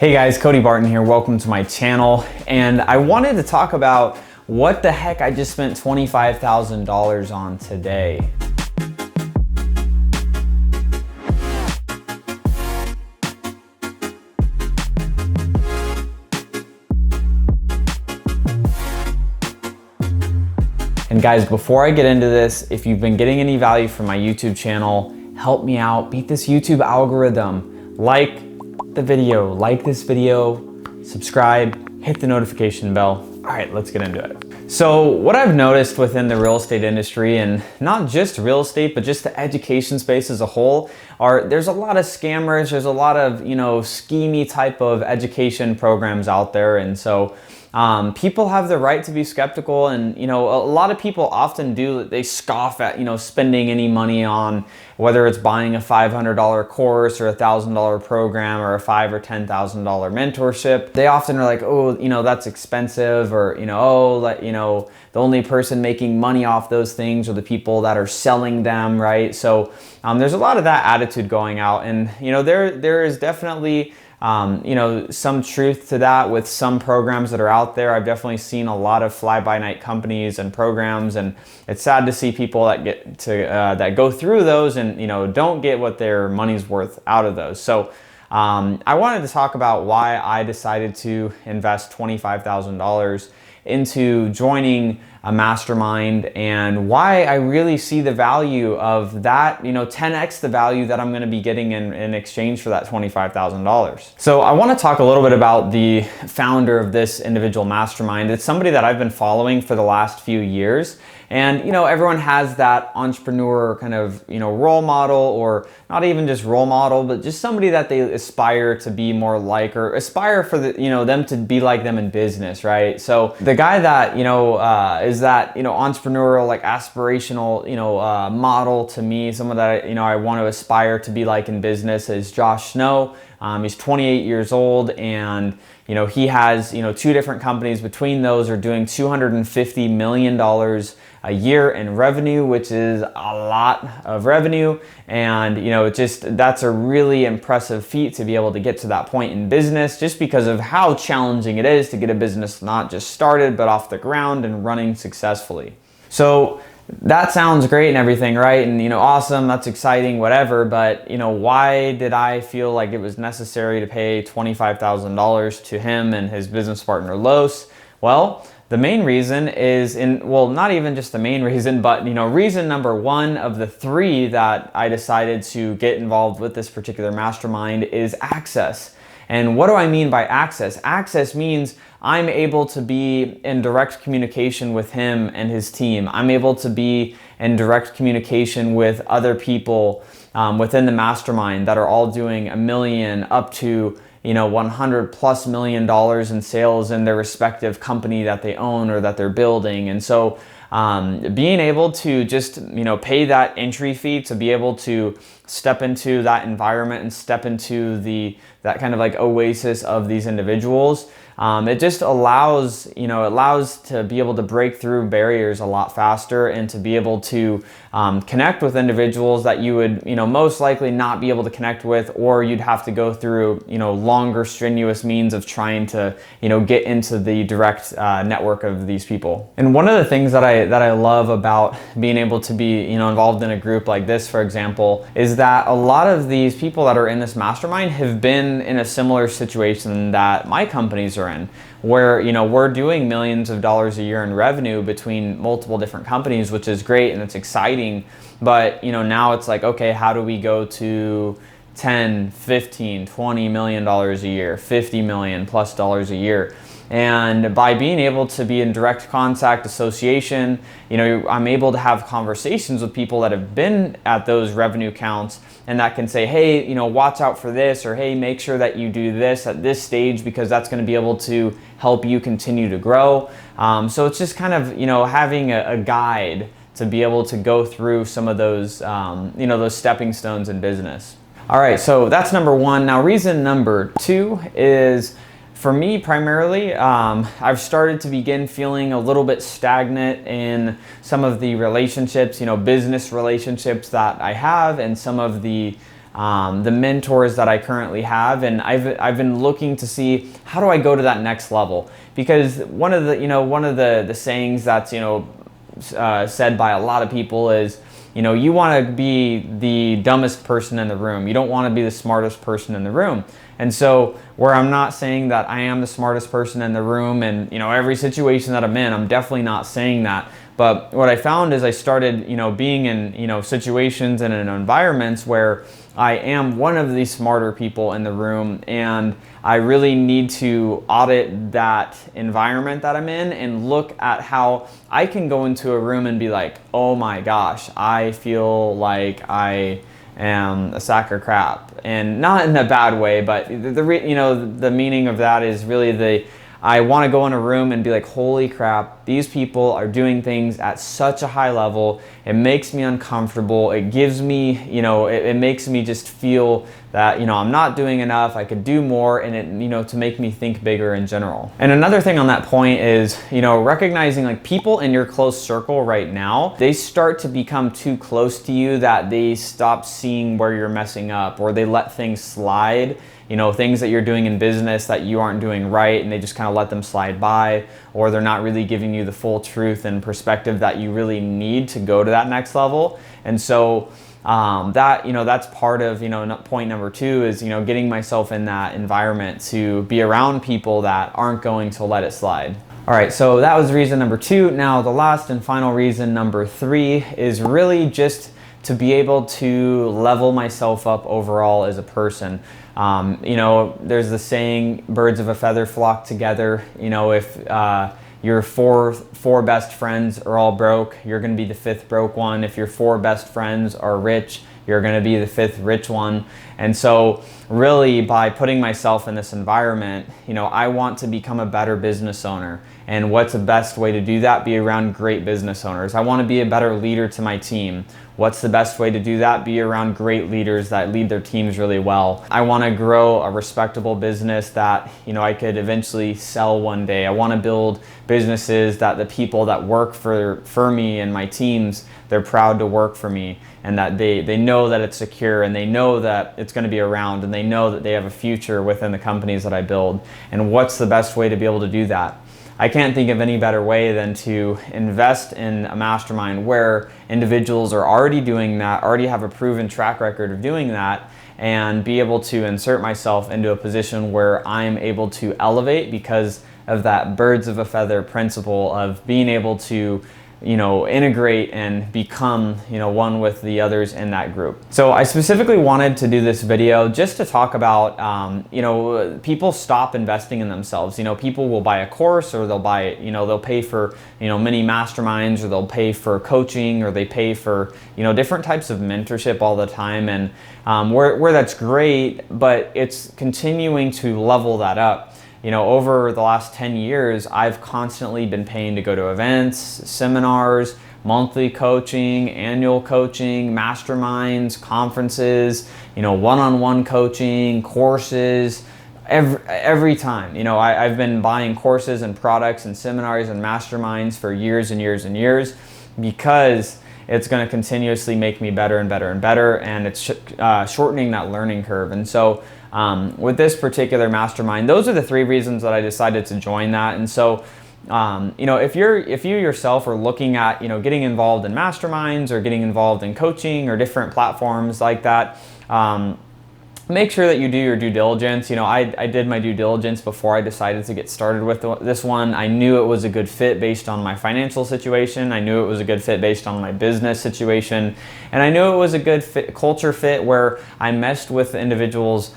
Hey guys, Cody Barton here. Welcome to my channel. And I wanted to talk about what the heck I just spent $25,000 on today. And guys, before I get into this, if you've been getting any value from my YouTube channel, help me out, beat this YouTube algorithm. Like this video, subscribe, hit the notification bell. All right, let's get into it. So what I've noticed within the real estate industry, and not just real estate, but just the education space as a whole, there's a lot of scammers, there's a lot of, schemy type of education programs out there. And so people have the right to be skeptical, and a lot of people often they scoff at spending any money on whether it's buying a $500 course or a $1,000 program or a $5,000 or $10,000 mentorship. They often are like, oh, that's expensive, or the only person making money off those things are the people that are selling them, right? So there's a lot of that attitude going out, and there is definitely some truth to that with some programs that are out there. I've definitely seen a lot of fly-by-night companies and programs, and it's sad to see people that go through those and don't get what their money's worth out of those. So I wanted to talk about why I decided to invest $25,000 into joining a mastermind, and why I really see the value of that, 10x the value that I'm going to be getting in exchange for that $25,000. So I want to talk a little bit about the founder of this individual mastermind. It's somebody that I've been following for the last few years. And everyone has that entrepreneur kind of role model, or not even just role model, but just somebody that they aspire to be more like, or aspire for them to be like them in business, right? So the guy that is that entrepreneurial, like aspirational model to me, someone that I want to aspire to be like in business, is Josh Snow. He's 28 years old, and he has two different companies. Between those are doing $250 million a year in revenue, which is a lot of revenue. And that's a really impressive feat to be able to get to that point in business, just because of how challenging it is to get a business not just started, but off the ground and running successfully. So that sounds great and everything, right? And awesome, that's exciting, whatever. But why did I feel like it was necessary to pay $25,000 to him and his business partner Los? Well, the main reason is not even just the main reason, but reason number one of the three that I decided to get involved with this particular mastermind is access. And what do I mean by access? Access means I'm able to be in direct communication with him and his team. I'm able to be in direct communication with other people within the mastermind that are all doing $1 million up to $100+ million in sales in their respective company that they own or that they're building. And so being able to just pay that entry fee to be able to step into that environment and step into that kind of like oasis of these individuals, it just allows to be able to break through barriers a lot faster, and to be able to connect with individuals that you would most likely not be able to connect with, or you'd have to go through longer strenuous means of trying to get into the direct network of these people. And one of the things that I love about being able to be involved in a group like this, for example, is that a lot of these people that are in this mastermind have been in a similar situation that my companies are in, where we're doing millions of dollars a year in revenue between multiple different companies, which is great and it's exciting. But now it's like, okay, how do we go to 10, 15, 20 million dollars a year, 50 million plus dollars a year? And by being able to be in direct contact, association, I'm able to have conversations with people that have been at those revenue counts, and that can say, hey, watch out for this, or hey, make sure that you do this at this stage, because that's going to be able to help you continue to grow. So it's just kind of, having a guide to be able to go through some of those, those stepping stones in business. All right, so that's number one. Now, reason number two is, for me, primarily, I've started to begin feeling a little bit stagnant in some of the relationships, business relationships that I have, and some of the the mentors that I currently have, and I've been looking to see how do I go to that next level, because one of the sayings that's said by a lot of people is, you want to be the dumbest person in the room. You don't want to be the smartest person in the room. And so where I'm not saying that I am the smartest person in the room and every situation that I'm in, I'm definitely not saying that. But what I found is I started being in situations and in environments where I am one of the smarter people in the room, and I really need to audit that environment that I'm in and look at how I can go into a room and be like, oh my gosh, I feel like I am a sack of crap. And not in a bad way, but the meaning of that is really I want to go in a room and be like, holy crap, these people are doing things at such a high level. It makes me uncomfortable. It gives me, it makes me just feel that, I'm not doing enough. I could do more, and it, to make me think bigger in general. And another thing on that point is, recognizing like people in your close circle right now, they start to become too close to you that they stop seeing where you're messing up, or they let things slide. Things that you're doing in business that you aren't doing right, and they just kind of let them slide by, or they're not really giving you the full truth and perspective that you really need to go to that next level. And so that's part of, point number 2 is, getting myself in that environment to be around people that aren't going to let it slide. All right, so that was reason number 2. Now the last and final reason, number 3, is really just to be able to level myself up overall as a person. There's the saying, birds of a feather flock together. If your four best friends are all broke, you're going to be the 5th broke one. If your 4 best friends are rich, you're going to be the 5th rich one. And so really, by putting myself in this environment, I want to become a better business owner. And what's the best way to do that? Be around great business owners. I want to be a better leader to my team. What's the best way to do that? Be around great leaders that lead their teams really well. I want to grow a respectable business that, I could eventually sell one day. I want to build businesses that the people that work for me and my teams, they're proud to work for me, and that they know that it's secure, and they know that it's going to be around, and they know that they have a future within the companies that I build. And what's the best way to be able to do that? I can't think of any better way than to invest in a mastermind where individuals are already doing that, already have a proven track record of doing that, and be able to insert myself into a position where I'm able to elevate because of that birds of a feather principle of being able to integrate and become, one with the others in that group. So I specifically wanted to do this video just to talk about, people stop investing in themselves. People will buy a course, or they'll buy, they'll pay for, many masterminds, or they'll pay for coaching, or they pay for, different types of mentorship all the time. And where that's great, but it's continuing to level that up. Over the last 10 years, I've constantly been paying to go to events, seminars, monthly coaching, annual coaching, masterminds, conferences, one-on-one coaching, courses, every time. I've been buying courses and products and seminars and masterminds for years and years and years, because it's going to continuously make me better and better and better, and it's shortening that learning curve. And so with this particular mastermind, those are the 3 reasons that I decided to join that. And so if you yourself are looking at getting involved in masterminds, or getting involved in coaching, or different platforms like that, make sure that you do your due diligence. I did my due diligence before I decided to get started with this one. I knew it was a good fit based on my financial situation. I knew it was a good fit based on my business situation. And I knew it was a good culture fit where I meshed with individuals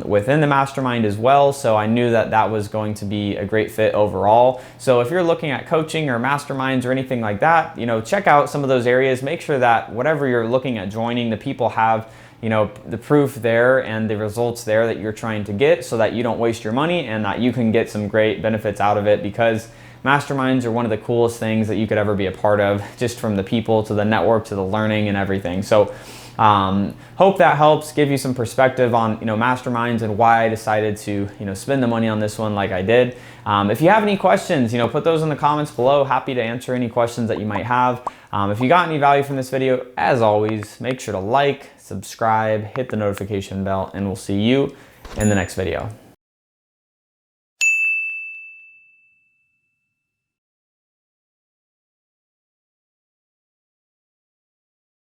within the mastermind as well. So I knew that that was going to be a great fit overall. So if you're looking at coaching or masterminds or anything like that, check out some of those areas. Make sure that whatever you're looking at joining, the people have the proof there and the results there that you're trying to get, so that you don't waste your money and that you can get some great benefits out of it, because masterminds are one of the coolest things that you could ever be a part of, just from the people to the network to the learning and everything. So Hope that helps give you some perspective on, masterminds and why I decided to, spend the money on this one like I did. If you have any questions, put those in the comments below. Happy to answer any questions that you might have. If you got any value from this video, as always, make sure to like, subscribe, hit the notification bell, and we'll see you in the next video.